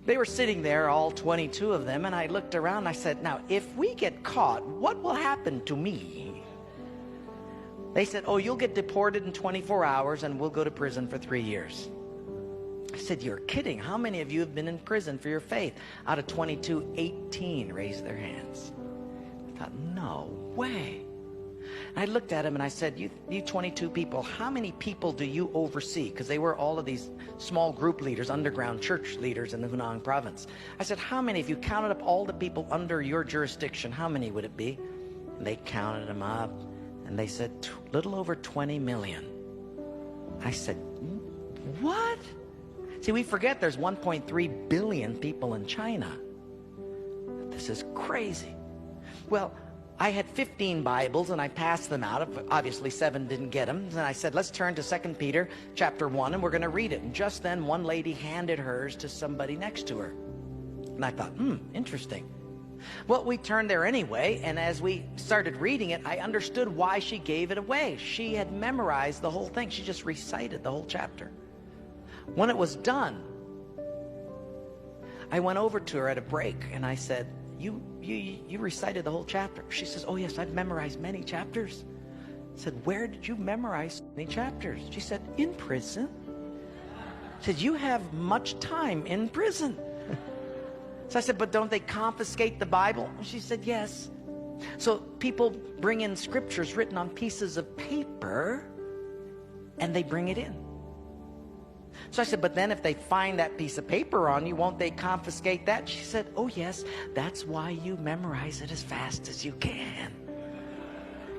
They were sitting there, all 22 of them, and I looked around and I said, now, if we get caught, what will happen to me? They said, oh, you'll get deported in 24 hours and we'll go to prison for 3 years. I said, you're kidding. How many of you have been in prison for your faith? Out of 22, 18 raised their hands. I thought, no way. And I looked at him and I said, you 22 people, how many people do you oversee? Because they were all of these small group leaders, underground church leaders in the Hunan province. I said, how many, if you counted up all the people under your jurisdiction, how many would it be? And they counted them up and they said, little over 20 million. I said, what? See, we forget there's 1.3 billion people in China. This is crazy. Well, I had 15 Bibles and I passed them out. Obviously 7 didn't get them. And I said, let's turn to 2 Peter chapter 1 and we're going to read it. And just then one lady handed hers to somebody next to her. And I thought, interesting. Well, we turned there anyway, and as we started reading it, I understood why she gave it away. She had memorized the whole thing. She just recited the whole chapter. When it was done, I went over to her at a break and I said, you recited the whole chapter. She says, oh yes, I've memorized many chapters. I said, where did you memorize so many chapters? She said, in prison. I said, you have much time in prison. So I said, but don't they confiscate the Bible? She said, yes. So people bring in scriptures written on pieces of paper and they bring it in. So I said, but then if they find that piece of paper on you, won't they confiscate that? She said, oh yes, that's why you memorize it as fast as you can.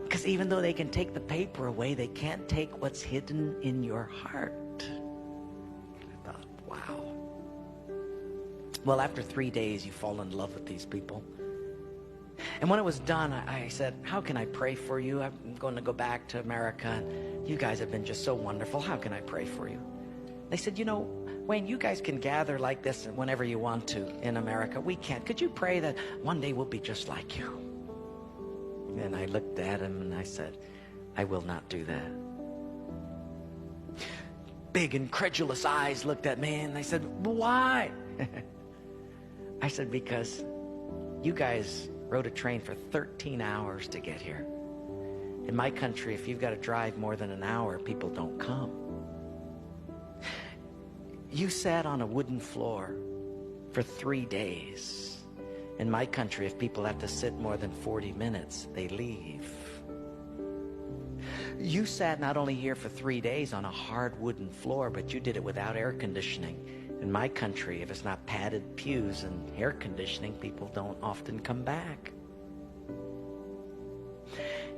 Because even though they can take the paper away, they can't take what's hidden in your heart. I thought, wow. Well, after 3 days, you fall in love with these people. And when it was done, I said, how can I pray for you? I'm going to go back to America. And you guys have been just so wonderful. How can I pray for you? They said, you know, Wayne, you guys can gather like this whenever you want to in America. We can't. Could you pray that one day we'll be just like you? And I looked at him and I said, I will not do that. Big incredulous eyes looked at me and they said, why? I said, because you guys rode a train for 13 hours to get here. In my country, if you've got to drive more than an hour, people don't come. You sat on a wooden floor for 3 days. In my country, if people have to sit more than 40 minutes, they leave. You sat not only here for 3 days on a hard wooden floor, but you did it without air conditioning. In my country, if it's not padded pews and air conditioning, people don't often come back.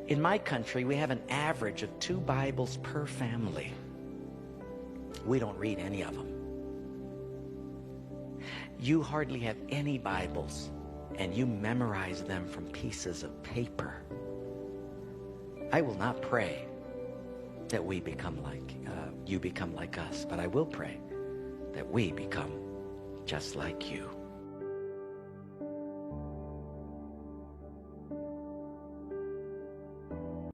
In my country, we have an average of 2 Bibles per family. We don't read any of them. You hardly have any Bibles, and you memorize them from pieces of paper. I will not pray that we become like, you become like us, but I will pray that we become just like you.